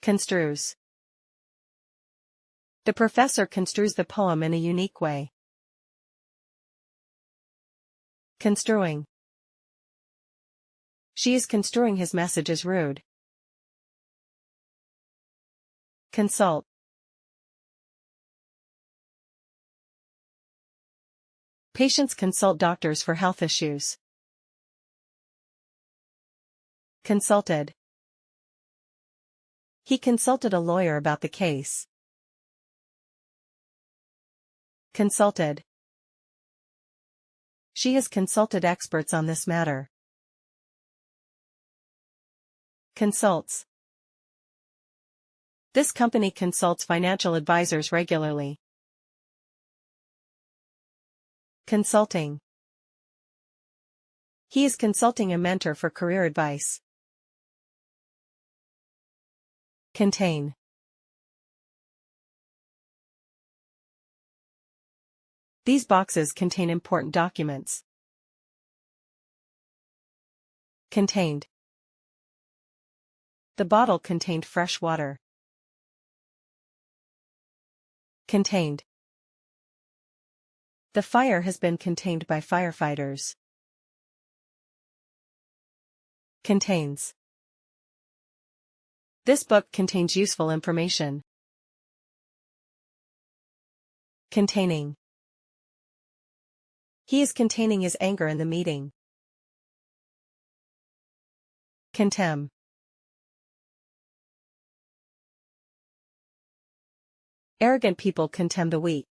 Construes. The professor construes the poem in a unique way. Construing. She is construing his message as rude. Consult. Patients consult doctors for health issues. Consulted. He consulted a lawyer about the case. Consulted. She has consulted experts on this matter. Consults. This company consults financial advisors regularly. Consulting. He is consulting a mentor for career advice. Contain. These boxes contain important documents. Contained. The bottle contained fresh water. Contained. The fire has been contained by firefighters. Contains. This book contains useful information. Containing. He is containing his anger in the meeting. Contemn. Arrogant people contemn the weak.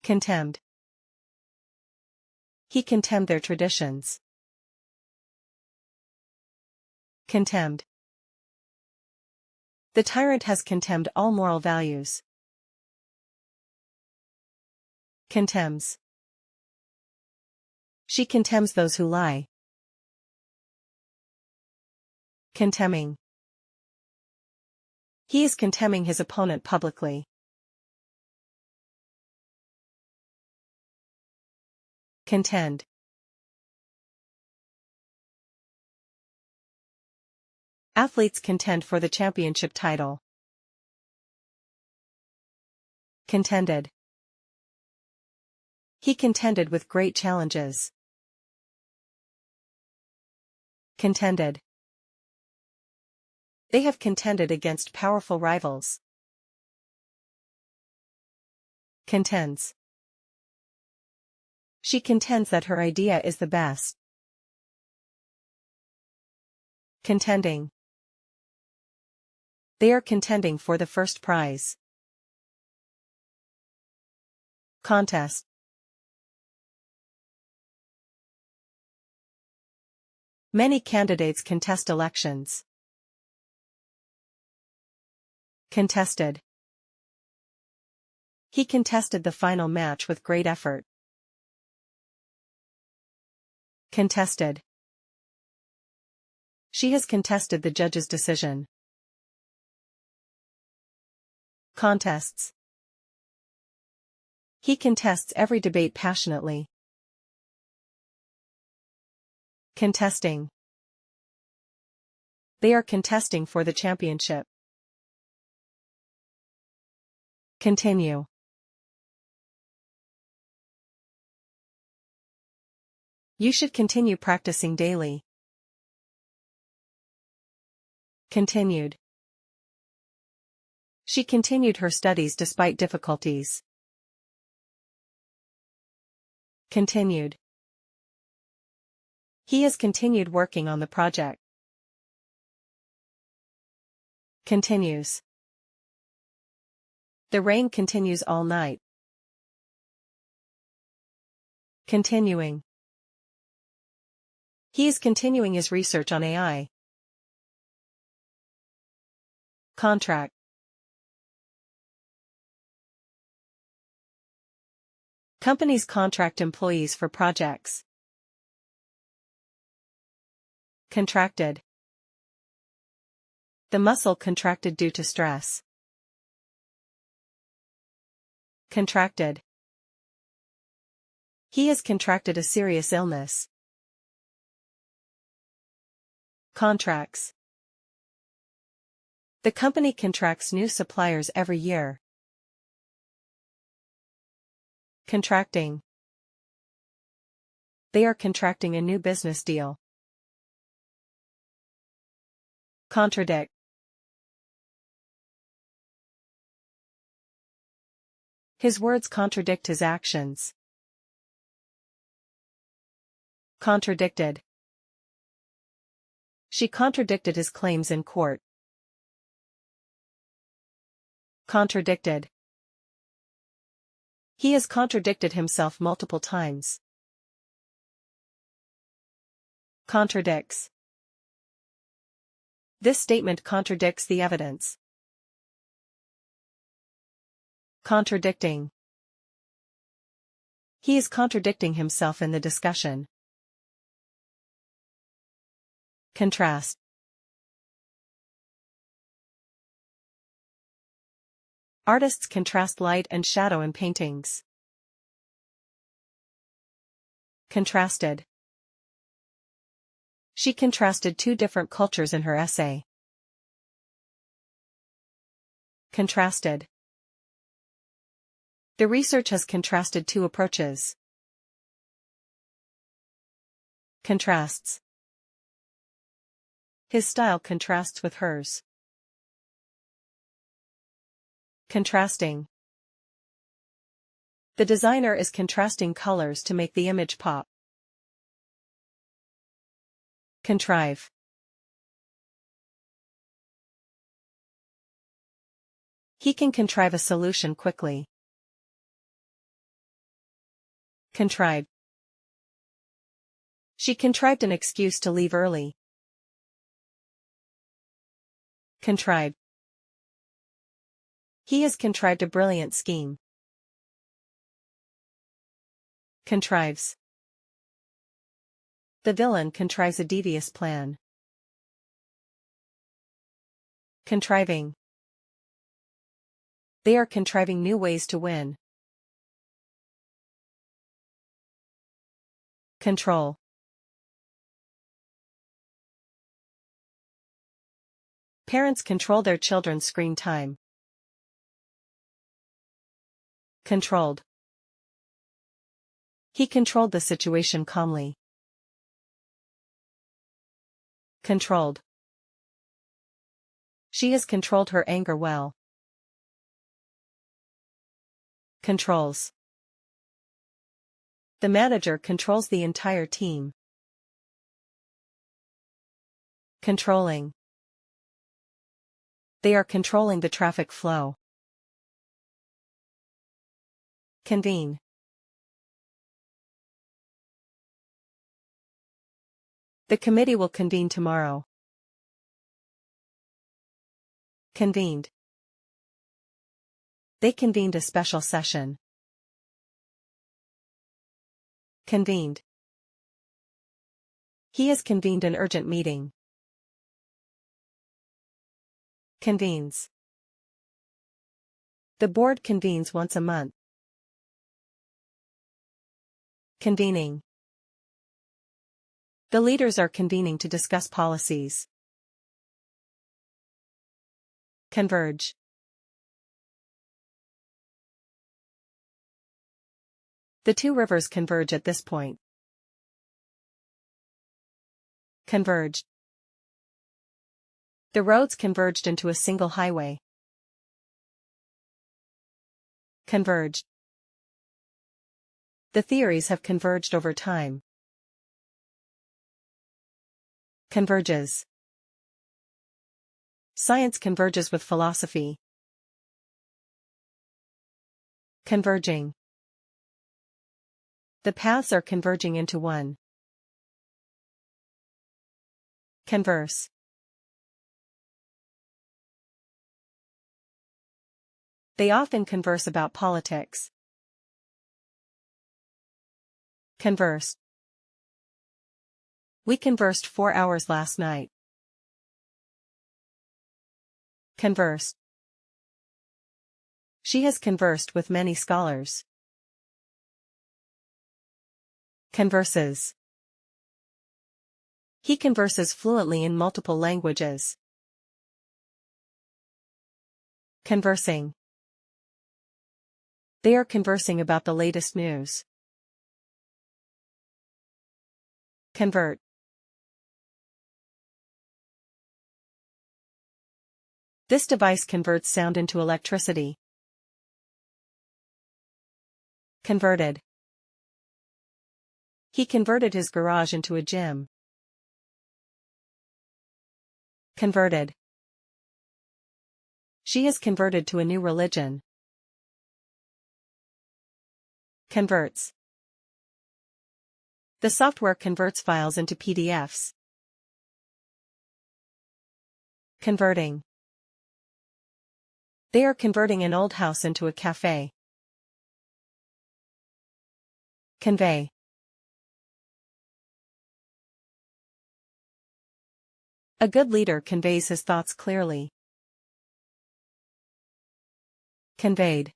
Contemned. He contemned their traditions. Contemned. The tyrant has contemned all moral values. Contemns. She contemns those who lie. Contemning. He is contemning his opponent publicly. Contend. Athletes contend for the championship title. Contended. He contended with great challenges. Contended. They have contended against powerful rivals. Contends. She contends that her idea is the best. Contending. They are contending for the first prize. Contest. Many candidates contest elections. Contested. He contested the final match with great effort. Contested. She has contested the judge's decision. Contests. He contests every debate passionately. Contesting. They are contesting for the championship. Continue. You should continue practicing daily. Continued. She continued her studies despite difficulties. Continued. He has continued working on the project. Continues. The rain continues all night. Continuing. He is continuing his research on AI. Contract. Companies contract employees for projects. Contracted. The muscle contracted due to stress. Contracted. He has contracted a serious illness. Contracts. The company contracts new suppliers every year. Contracting. They are contracting a new business deal. Contradict. His words contradict his actions. Contradicted. She contradicted his claims in court. Contradicted. He has contradicted himself multiple times. Contradicts. This statement contradicts the evidence. Contradicting. He is contradicting himself in the discussion. Contrast. Artists contrast light and shadow in paintings. Contrasted. She contrasted two different cultures in her essay. Contrasted. The research has contrasted two approaches. Contrasts. His style contrasts with hers. Contrasting. The designer is contrasting colors to make the image pop. Contrive. He can contrive a solution quickly. Contrive. She contrived an excuse to leave early. Contrive. He has contrived a brilliant scheme. Contrives. The villain contrives a devious plan. Contriving. They are contriving new ways to win. Control. Parents control their children's screen time. Controlled. He controlled the situation calmly. Controlled. She has controlled her anger well. Controls. The manager controls the entire team. Controlling. They are controlling the traffic flow. Convene. The committee will convene tomorrow. Convened. They convened a special session. Convened. He has convened an urgent meeting. Convenes. The board convenes once a month. Convening. The leaders are convening to discuss policies. Converge. The two rivers converge at this point. Converged. The roads converged into a single highway. Converged. The theories have converged over time. Converges. Science converges with philosophy. Converging. The paths are converging into one. Converse. They often converse about politics. Converse. We conversed 4 hours last night. Converse. She has conversed with many scholars. Converses. He converses fluently in multiple languages. Conversing. They are conversing about the latest news. Convert. This device converts sound into electricity. Converted. He converted his garage into a gym. Converted. She is converted to a new religion. Converts. The software converts files into PDFs. Converting. They are converting an old house into a cafe. Convey. A good leader conveys his thoughts clearly. Conveyed.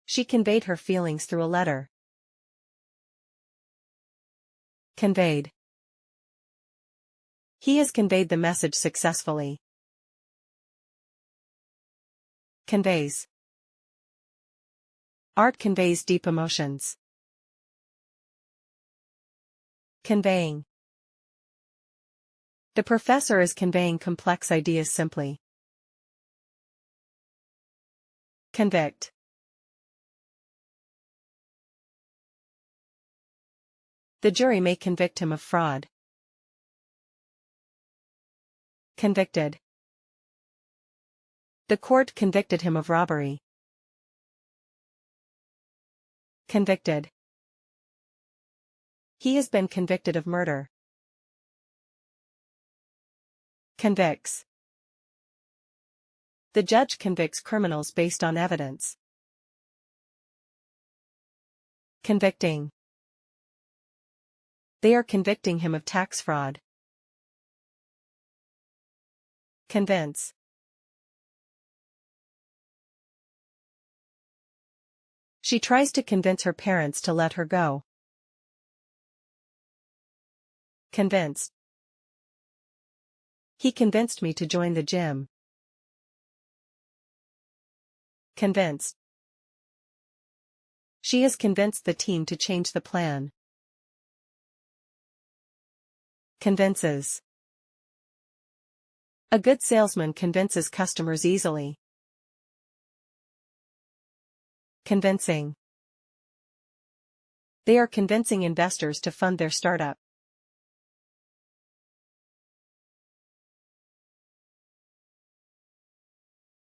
She conveyed her feelings through a letter. Conveyed. He has conveyed the message successfully. Conveys. Art conveys deep emotions. Conveying. The professor is conveying complex ideas simply. Convict. The jury may convict him of fraud. Convicted. The court convicted him of robbery. Convicted. He has been convicted of murder. Convicts. The judge convicts criminals based on evidence. Convicting. They are convicting him of tax fraud. Convince. She tries to convince her parents to let her go. Convinced. He convinced me to join the gym. Convinced. She has convinced the team to change the plan. Convinces. A good salesman convinces customers easily. Convincing. They are convincing investors to fund their startup.